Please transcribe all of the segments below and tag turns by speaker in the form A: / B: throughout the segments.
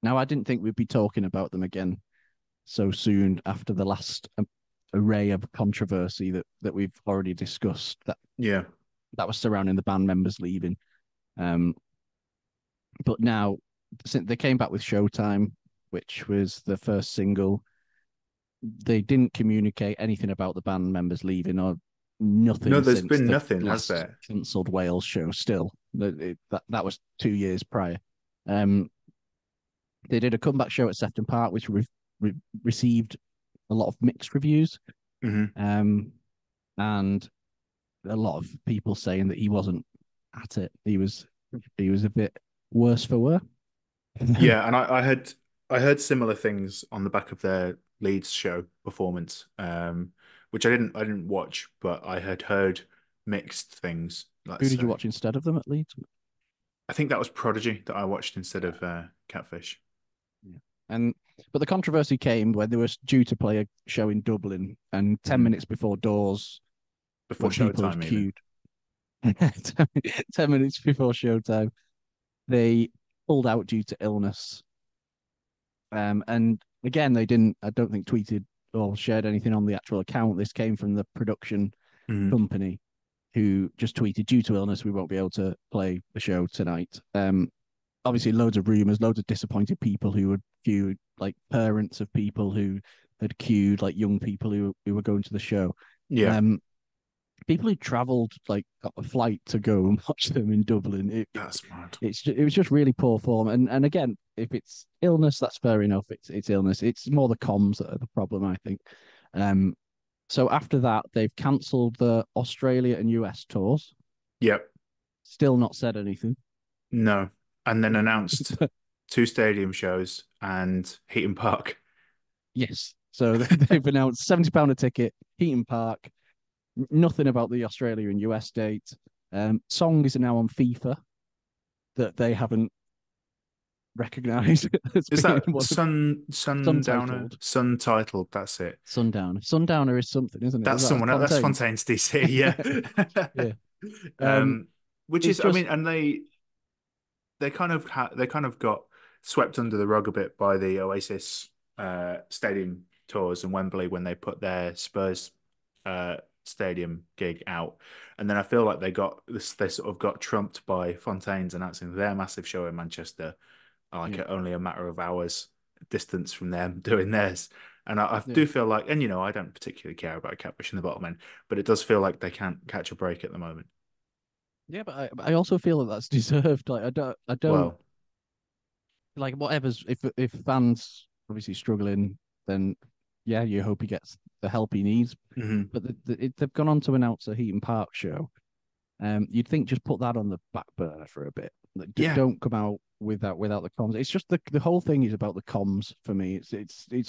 A: Now, I didn't think we'd be talking about them again so soon after the last array of controversy that we've already discussed
B: Yeah.
A: that was surrounding the band members leaving. Um, but now, since they came back with Showtime, which was the first single, they didn't communicate anything about the band members leaving or
B: No,
A: nothing
B: there's
A: since
B: been
A: the
B: nothing, has
A: last
B: there?
A: cancelled Wales show. Still, that was 2 years prior. Um, they did a comeback show at Sefton Park, which re- received a lot of mixed reviews,
B: Hmm.
A: um, and a lot of people saying that he wasn't at it. He was a bit worse for wear.
B: Yeah, and I heard similar things on the back of their Leeds show performance, which I didn't watch, but I had heard mixed things, let's
A: Who did you
B: say.
A: watch instead of them at Leeds?
B: I think that was Prodigy that I watched instead
A: Yeah.
B: of Catfish
A: Yeah. And but the controversy came when they were due to play a show in Dublin, and 10 minutes before doors,
B: before
A: when people had
B: Showtime even.
A: queued, 10 minutes before showtime, they pulled out due to illness. And again, they didn't, I don't think, tweeted or shared anything on the actual account. This came from the production
B: Hmm.
A: company who just tweeted, due to illness, we won't be able to play the show tonight. Obviously, loads of rumors, loads of disappointed people who had queued, like parents of people who had queued, like young people who were going to the show.
B: Yeah,
A: Um, People who travelled, like, got a flight to go and watch them in Dublin.
B: that's mad.
A: It was just really poor form. And again, if it's illness, that's fair enough. It's illness. It's more the comms that are the problem, I think. Um, so after that, they've cancelled the Australia and US tours.
B: Yep.
A: Still not said anything.
B: No. And then announced two stadium shows and Heaton Park.
A: Yes. So they've announced £70 a ticket, Heaton Park. Nothing about the Australia and US date. Songs are now on FIFA that they haven't recognised as
B: Is
A: being
B: that
A: one of
B: Sundowner?
A: Suntitled.
B: Sun titled, that's it.
A: Sundowner. Sundowner is something, isn't it? Is
B: That's
A: that
B: someone else. That's
A: Fontaines?
B: Fontaine's DC, yeah.
A: Yeah. Um,
B: Um, which
A: it's
B: is, I
A: just
B: mean, and they kind of got swept under the rug a bit by the Oasis stadium tours and Wembley when they put their Spurs uh stadium gig out. And then I feel like they sort of got trumped by Fontaine's announcing their massive show in Manchester, like
A: yeah,
B: only a matter of hours distance from them doing theirs. And I
A: yeah.
B: do feel like, and I don't particularly care about Catfish and the Bottlemen, but it does feel like they can't catch a break at the moment.
A: Yeah, but I also feel that that's deserved. Like I don't
B: Well,
A: like whatever's if fans obviously struggling, then yeah, you hope he gets the help he needs.
B: mhm.
A: But they've gone on to announce a Heaton Park show. You'd think just put that on the back burner for a bit. Like,
B: Yeah,
A: don't come out without the comms. It's just the whole thing is about the comms for me. It's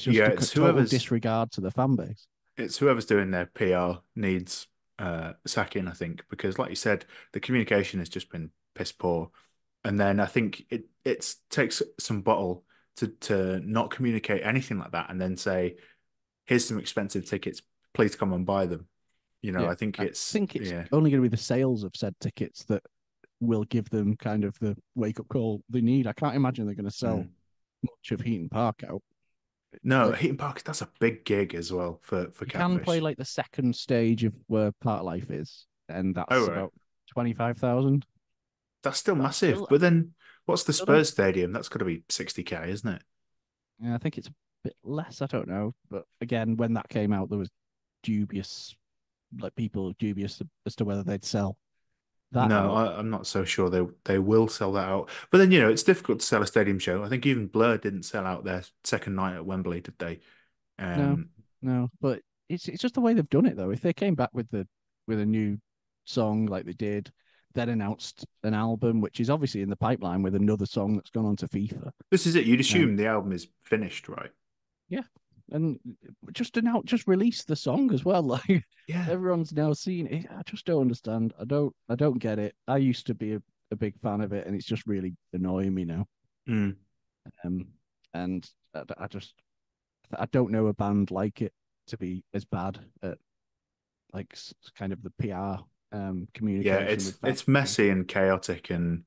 B: yeah.
A: just a total disregard to the fan base.
B: It's whoever's doing their PR needs sacking, I think, because like you said, the communication has just been piss poor. And then I think it takes some bottle to not communicate anything like that and then say, here's some expensive tickets, please come and buy them.
A: Yeah,
B: I think
A: I
B: it's
A: think it's
B: yeah.
A: only going to be the sales of said tickets that will give them kind of the wake up call they need. I can't imagine they're going to sell
B: Mm.
A: much of Heaton Park out.
B: No,
A: Like
B: Heaton Park, that's a big gig as well for
A: you can play
B: Catfish.
A: like the second stage of where Park Life is, and
B: Oh
A: that's
B: right.
A: about 25,000.
B: That's still
A: But
B: massive. But then what's the
A: still don't.
B: Spurs stadium? That's got to be 60K, isn't it?
A: Yeah, I think it's a bit less. I don't know, but again, when that came out, there was dubious, like people dubious as to whether they'd sell that
B: No,
A: out.
B: I'm not so sure they will sell that out. But then, it's difficult to sell a stadium show. I think even Blur didn't sell out their second night at Wembley, did they?
A: No,
B: Um,
A: no, but it's just the way they've done it though. If they came back with a new song like they did, then announced an album, which is obviously in the pipeline with another song that's gone on to FIFA.
B: this is it. You'd
A: Um,
B: assume the album is finished, right?
A: yeah, and just release the song as well. Like
B: Yeah.
A: everyone's now seen it. I just don't understand. I don't get it. I used to be a big fan of it, and it's just really annoying me now.
B: Mm.
A: Um, and I don't know a band like it to be as bad at like kind of the PR
B: Yeah,
A: communication
B: it's
A: with fans.
B: it's messy and chaotic, and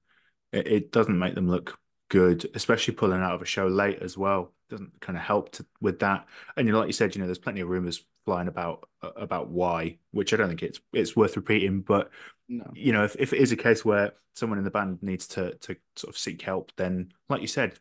B: it doesn't make them look good, especially pulling out of a show late as well. Doesn't kind of help with that. And like you said, there's plenty of rumors flying about why, which I don't think it's worth repeating. But
A: No.
B: if it is a case where someone in the band needs to sort of seek help, then like you said,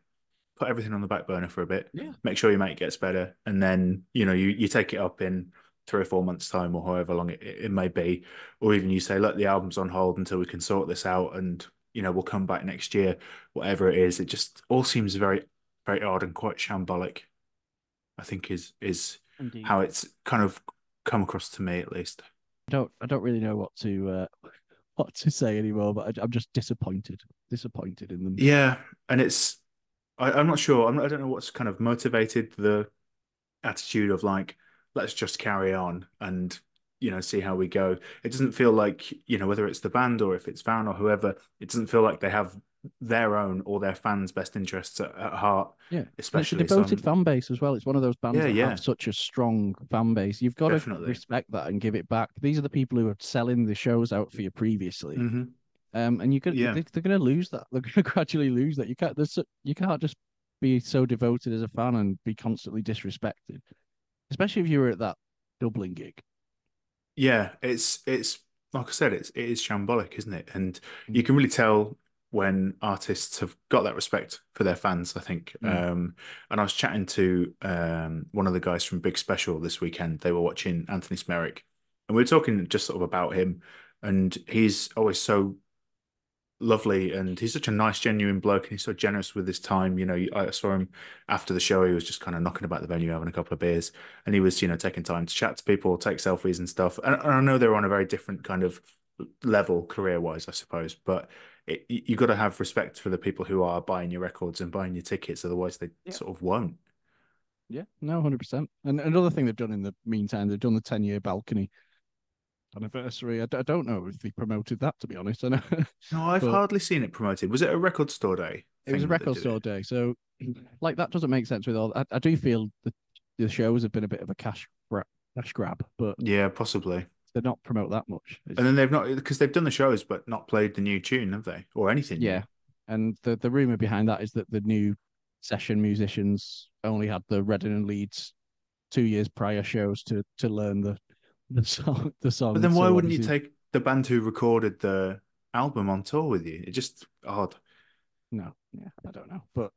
B: put everything on the back burner for a bit,
A: Yeah.
B: make sure your mate gets better, and then you take it up in 3 or 4 months time or however long it may be, or even you say, look, the album's on hold until we can sort this out, and we'll come back next year, whatever it is. It just all seems very, very odd and quite shambolic, I think is
A: Indeed.
B: how it's kind of come across to me at least.
A: I don't really know what to say anymore, but I'm just disappointed in them.
B: Yeah, and I'm not sure. I don't know what's kind of motivated the attitude of like, let's just carry on and see how we go. It doesn't feel like, whether it's the band or if it's Van or whoever, it doesn't feel like they have their own or their fans' best interests at heart,
A: Yeah, and it's a
B: especially. So
A: devoted fan base as well. It's one of those bands
B: yeah,
A: that have
B: yeah,
A: such a strong fan base. You've got to
B: definitely.
A: respect that and give it back. These are the people who are selling the shows out for you previously,
B: Hmm.
A: and
B: Yeah.
A: they're going to lose that. They're going to gradually lose that. You can't just be so devoted as a fan and be constantly disrespected, especially if you were at that Dublin gig.
B: Yeah, it's like I said, it is shambolic, isn't it? And you
A: Mm,
B: can really tell when artists have got that respect for their fans, I think.
A: mm,
B: And I was chatting to one of the guys from Big Special this weekend. They were watching Anthony Smerick, and we were talking just sort of about him. And he's always so lovely, and he's such a nice, genuine bloke, and he's so generous with his time. I saw him after the show. He was just kind of knocking about the venue, having a couple of beers, and he was, taking time to chat to people, take selfies and stuff. And I know they're on a very different kind of level career-wise, I suppose, but you got to have respect for the people who are buying your records and buying your tickets, otherwise they
A: yeah,
B: sort of won't.
A: yeah, no, 100%. And another thing they've done in the meantime, they've done the 10-year balcony anniversary. I don't know if they promoted that, to be honest. I know,
B: No, I've
A: but
B: hardly seen it promoted. Was it a record store day
A: it was a
B: thing that they
A: record
B: did
A: store
B: it?
A: day, so like that doesn't make sense with all. I do feel the shows have been a bit of a cash grab, but
B: Yeah, possibly.
A: they're not promote that much.
B: And then
A: It's
B: they've not, because they've done the shows but not played the new tune, have they? Or anything new.
A: yeah, and the rumor behind that is that the new session musicians only had the Reading and Leeds 2 years prior shows to learn the
B: But
A: songs.
B: then why
A: So
B: wouldn't you
A: obviously,
B: take the band who recorded the album on tour with you? It's just odd.
A: no, yeah, I don't know, but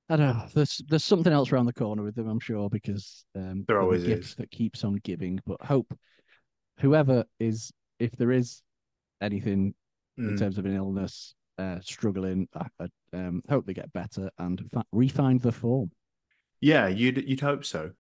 A: I don't know. There's something else around the corner with them, I'm sure, because
B: There
A: they're the
B: always
A: gift
B: is.
A: that keeps on giving. But hope whoever is, if there is anything in
B: Mm.
A: terms of an illness, struggling, hope they get better and refine the form.
B: Yeah, you'd hope so.